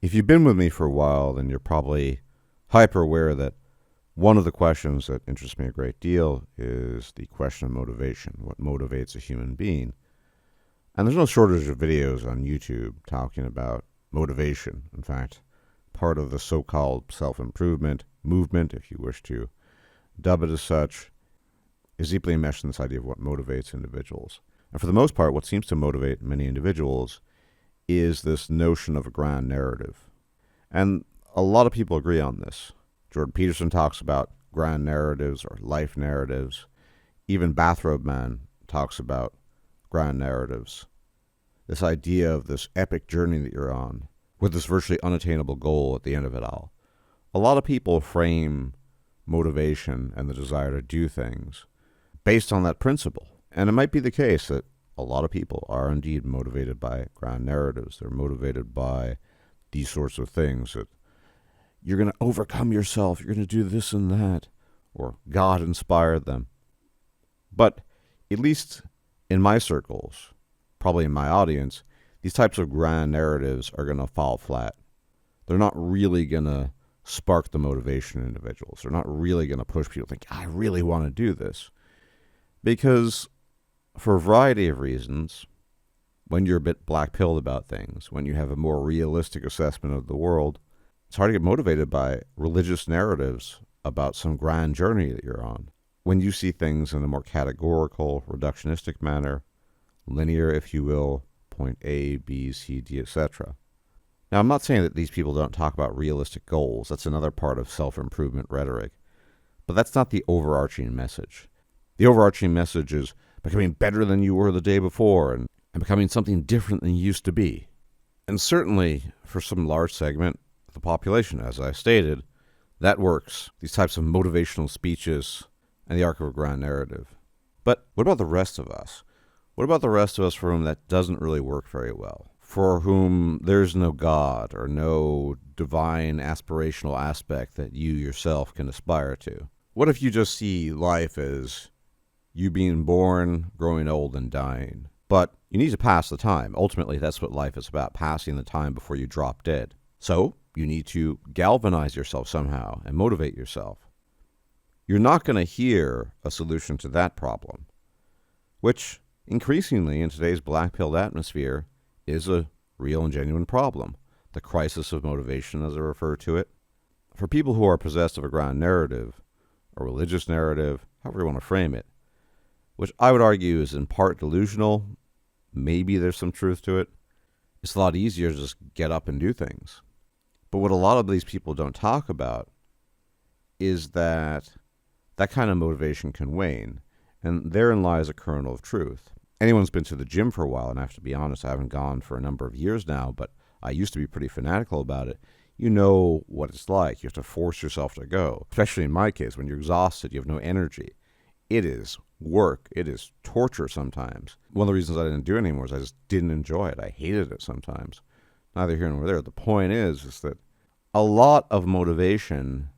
If you've been with me for a while, then you're probably hyper aware that one of the questions that interests me a great deal is the question of motivation. What motivates a human being? And there's no shortage of videos on YouTube talking about motivation. In fact, part of the so-called self-improvement movement, if you wish to dub it as such, is deeply enmeshed in this idea of what motivates individuals. And for the most part, what seems to motivate many individuals is this notion of a grand narrative. And a lot of people agree on this. Jordan Peterson talks about grand narratives or life narratives. Even Bathrobe Man talks about grand narratives. This idea of this epic journey that you're on with this virtually unattainable goal at the end of it all. A lot of people frame motivation and the desire to do things based on that principle. And it might be the case that a lot of people are indeed motivated by grand narratives. They're motivated by these sorts of things that you're going to overcome yourself, you're going to do this and that, or God inspired them. But at least in my circles, probably in my audience, these types of grand narratives are going to fall flat. They're not really going to spark the motivation in individuals. They're not really going to push people to think, I really want to do this. Because for a variety of reasons, when you're a bit black-pilled about things, when you have a more realistic assessment of the world, it's hard to get motivated by religious narratives about some grand journey that you're on. When you see things in a more categorical, reductionistic manner, linear, if you will, point A, B, C, D, etc. Now, I'm not saying that these people don't talk about realistic goals. That's another part of self-improvement rhetoric. But that's not the overarching message. The overarching message is becoming better than you were the day before and becoming something different than you used to be. And certainly, for some large segment of the population, as I stated, that works. These types of motivational speeches and the arc of a grand narrative. But what about the rest of us? What about the rest of us for whom that doesn't really work very well? For whom there's no God or no divine aspirational aspect that you yourself can aspire to? What if you just see life as you being born, growing old, and dying? But you need to pass the time. Ultimately, that's what life is about, passing the time before you drop dead. So you need to galvanize yourself somehow and motivate yourself. You're not going to hear a solution to that problem, which increasingly in today's black-pilled atmosphere is a real and genuine problem. The crisis of motivation, as I refer to it. For people who are possessed of a grand narrative, a religious narrative, however you want to frame it, which I would argue is in part delusional, maybe there's some truth to it, it's a lot easier to just get up and do things. But what a lot of these people don't talk about is that that kind of motivation can wane, and therein lies a kernel of truth. Anyone's been to the gym for a while, and I have to be honest, I haven't gone for a number of years now, but I used to be pretty fanatical about it. You know what it's like. You have to force yourself to go, especially in my case, when you're exhausted, you have no energy. It is work. It is torture sometimes. One of the reasons I didn't do it anymore is I just didn't enjoy it. I hated it sometimes. Neither here nor there. The point is that a lot of motivation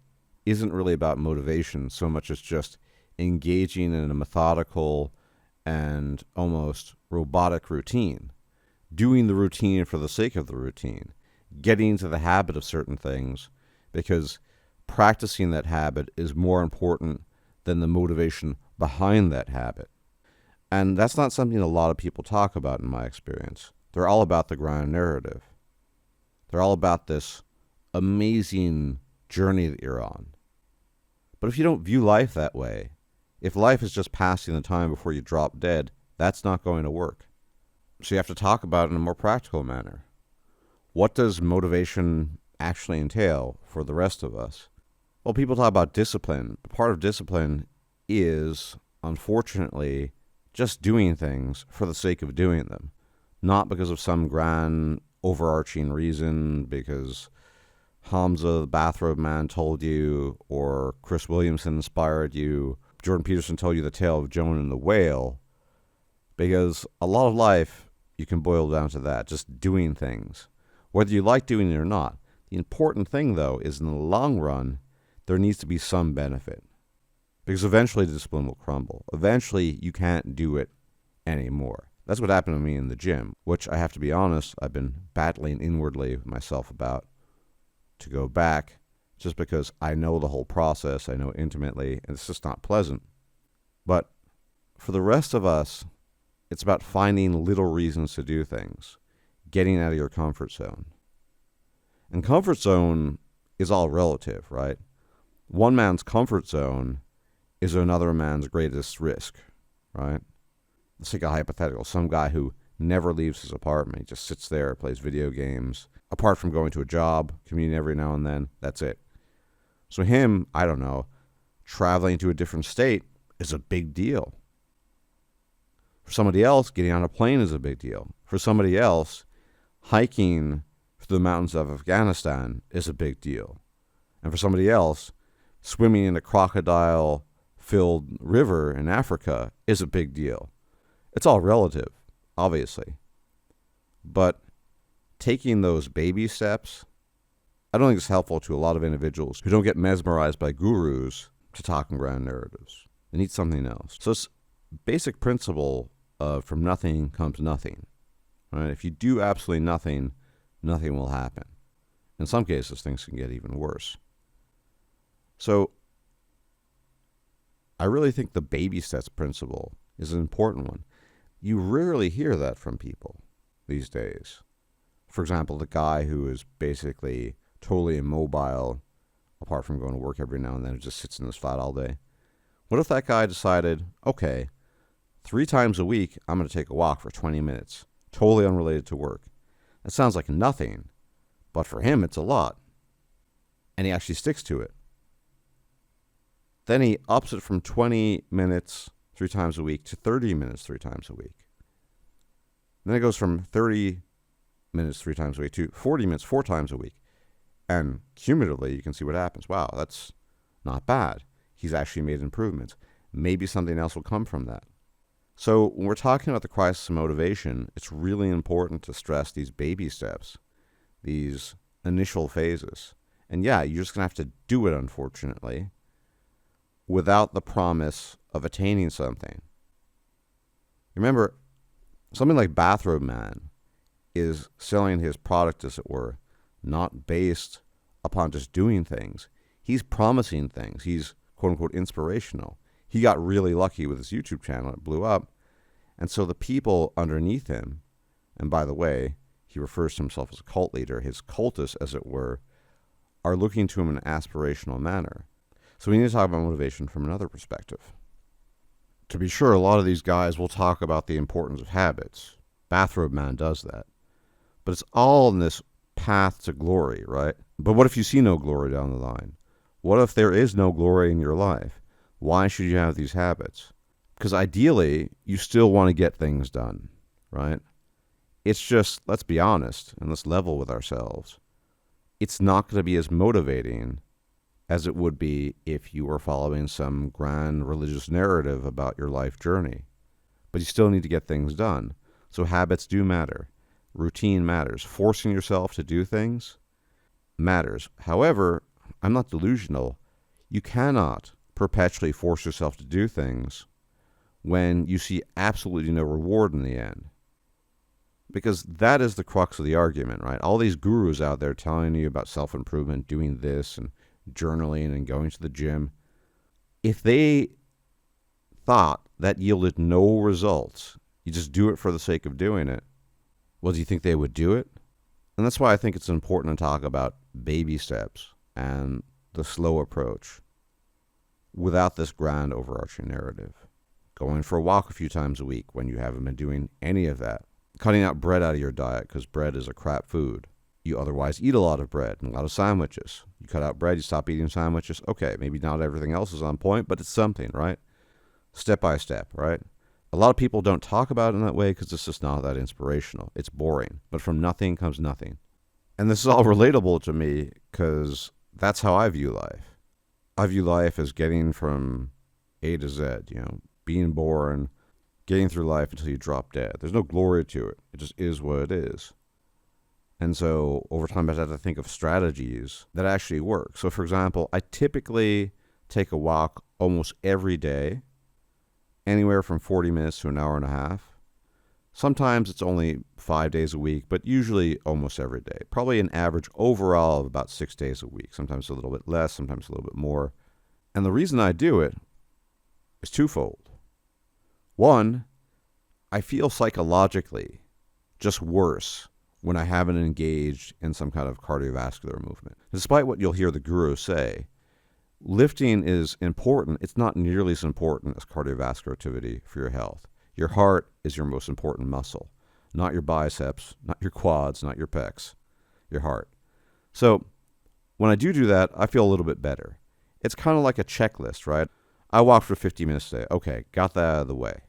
isn't really about motivation so much as just engaging in a methodical and almost robotic routine, doing the routine for the sake of the routine, getting into the habit of certain things because practicing that habit is more important than the motivation behind that habit. And that's not something a lot of people talk about in my experience. They're all about the grand narrative. They're all about this amazing journey that you're on. But if you don't view life that way, if life is just passing the time before you drop dead, that's not going to work. So you have to talk about it in a more practical manner. What does motivation actually entail for the rest of us? Well, people talk about discipline. Part of discipline is, unfortunately, just doing things for the sake of doing them, not because of some grand overarching reason, because Hamza the Bathrobe Man told you, or Chris Williamson inspired you, Jordan Peterson told you the tale of Jonah and the whale, because a lot of life you can boil down to that, just doing things, whether you like doing it or not. The important thing, though, is in the long run, there needs to be some benefit, because eventually the discipline will crumble. Eventually, you can't do it anymore. That's what happened to me in the gym, which I have to be honest, I've been battling inwardly with myself about to go back just because I know the whole process, I know it intimately, and it's just not pleasant. But for the rest of us, it's about finding little reasons to do things, getting out of your comfort zone. And comfort zone is all relative, right? One man's comfort zone is another man's greatest risk, right? Let's take a hypothetical. Some guy who never leaves his apartment. He just sits there, plays video games. Apart from going to a job, commuting every now and then, that's it. So him, I don't know, traveling to a different state is a big deal. For somebody else, getting on a plane is a big deal. For somebody else, hiking through the mountains of Afghanistan is a big deal. And for somebody else, swimming in a crocodile-filled river in Africa is a big deal. It's all relative, obviously. But taking those baby steps, I don't think it's helpful to a lot of individuals who don't get mesmerized by gurus to talking grand narratives. They need something else. So it's basic principle of from nothing comes nothing. Right? If you do absolutely nothing, nothing will happen. In some cases, things can get even worse. So I really think the baby steps principle is an important one. You rarely hear that from people these days. For example, the guy who is basically totally immobile, apart from going to work every now and then, who just sits in his flat all day. What if that guy decided, okay, 3 times a week, I'm going to take a walk for 20 minutes, totally unrelated to work? That sounds like nothing, but for him, it's a lot. And he actually sticks to it. Then he ups it from 20 minutes 3 times a week to 30 minutes 3 times a week. Then it goes from 30 minutes 3 times a week to 40 minutes 4 times a week. And cumulatively, you can see what happens. Wow, that's not bad. He's actually made improvements. Maybe something else will come from that. So when we're talking about the crisis of motivation, it's really important to stress these baby steps, these initial phases. And yeah, you're just going to have to do it, unfortunately, without the promise of attaining something. Remember, something like Bathrobe Man is selling his product, as it were, not based upon just doing things. He's promising things. He's quote-unquote inspirational. He got really lucky with his YouTube channel. It blew up. And so the people underneath him, and by the way, he refers to himself as a cult leader, his cultists, as it were, are looking to him in an aspirational manner. So we need to talk about motivation from another perspective. To be sure, a lot of these guys will talk about the importance of habits. Bathrobe Man does that. But it's all in this path to glory, right? But what if you see no glory down the line? What if there is no glory in your life? Why should you have these habits? Because ideally, you still want to get things done, right? It's just, let's be honest, and let's level with ourselves. It's not going to be as motivating as it would be if you were following some grand religious narrative about your life journey. But you still need to get things done. So habits do matter. Routine matters. Forcing yourself to do things matters. However, I'm not delusional. You cannot perpetually force yourself to do things when you see absolutely no reward in the end. Because that is the crux of the argument, right? All these gurus out there telling you about self-improvement, doing this and journaling and going to the gym. If they thought that yielded no results, you just do it for the sake of doing it, well, do you think they would do it? And that's why I think it's important to talk about baby steps and the slow approach without this grand overarching narrative. Going for a walk a few times a week when you haven't been doing any of that. Cutting out bread out of your diet because bread is a crap food. You otherwise eat a lot of bread and a lot of sandwiches. You cut out bread, you stop eating sandwiches. Okay, maybe not everything else is on point, but it's something, right? Step by step, right? A lot of people don't talk about it in that way because it's just not that inspirational. It's boring. But from nothing comes nothing. And this is all relatable to me because that's how I view life. I view life as getting from A to Z, being born, getting through life until you drop dead. There's no glory to it. It just is what it is. And so over time, I had to think of strategies that actually work. So for example, I typically take a walk almost every day, anywhere from 40 minutes to an hour and a half. Sometimes it's only 5 days a week, but usually almost every day. Probably an average overall of about 6 days a week. Sometimes a little bit less, sometimes a little bit more. And the reason I do it is twofold. One, I feel psychologically just worse when I haven't engaged in some kind of cardiovascular movement. Despite what you'll hear the guru say, lifting is important. It's not nearly as important as cardiovascular activity for your health. Your heart is your most important muscle, not your biceps, not your quads, not your pecs, your heart. So when I do that, I feel a little bit better. It's kind of like a checklist, right? I walked for 50 minutes today. Okay, got that out of the way.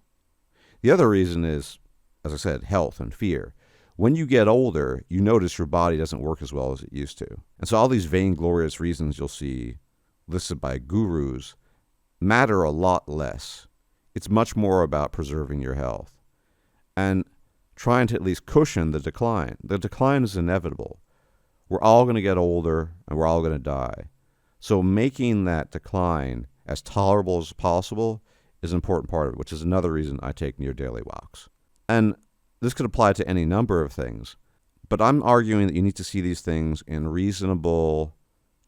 The other reason is, as I said, health and fear. When you get older, you notice your body doesn't work as well as it used to. And so all these vainglorious reasons you'll see listed by gurus matter a lot less. It's much more about preserving your health and trying to at least cushion the decline. The decline is inevitable. We're all going to get older and we're all going to die. So making that decline as tolerable as possible is an important part of it, which is another reason I take near daily walks. And this could apply to any number of things, but I'm arguing that you need to see these things in reasonable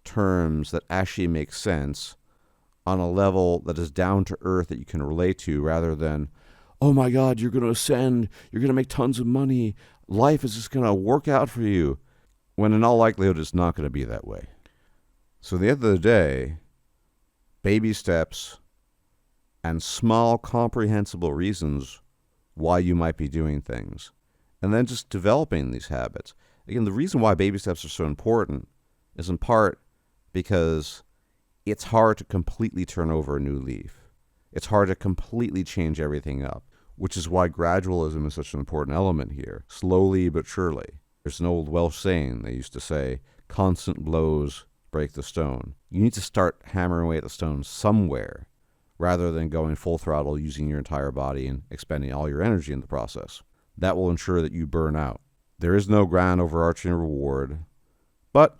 terms that actually make sense on a level that is down to earth that you can relate to, rather than, oh my God, you're going to ascend, you're going to make tons of money, life is just going to work out for you, when in all likelihood it's not going to be that way. So at the end of the day, baby steps and small comprehensible reasons why you might be doing things, and then just developing these habits. Again, the reason why baby steps are so important is in part because it's hard to completely turn over a new leaf. It's hard to completely change everything up, which is why gradualism is such an important element here. Slowly but surely. There's an old Welsh saying they used to say, constant blows break the stone. You need to start hammering away at the stone somewhere, rather than going full throttle, using your entire body and expending all your energy in the process. That will ensure that you burn out. There is no grand overarching reward, but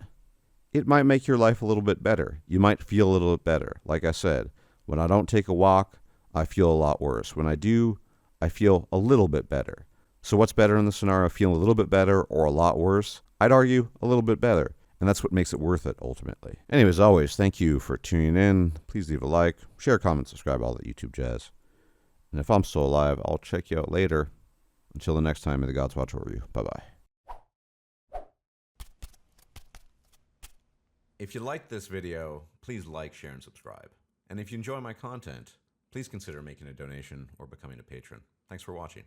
it might make your life a little bit better. You might feel a little bit better. Like I said, when I don't take a walk, I feel a lot worse. When I do, I feel a little bit better. So what's better in the scenario, feeling a little bit better or a lot worse? I'd argue a little bit better. And that's what makes it worth it, ultimately. Anyways, as always, thank you for tuning in. Please leave a like, share, comment, subscribe, all that YouTube jazz. And if I'm still alive, I'll check you out later. Until the next time, may the gods watch over you. Bye-bye. If you liked this video, please like, share, and subscribe. And if you enjoy my content, please consider making a donation or becoming a patron. Thanks for watching.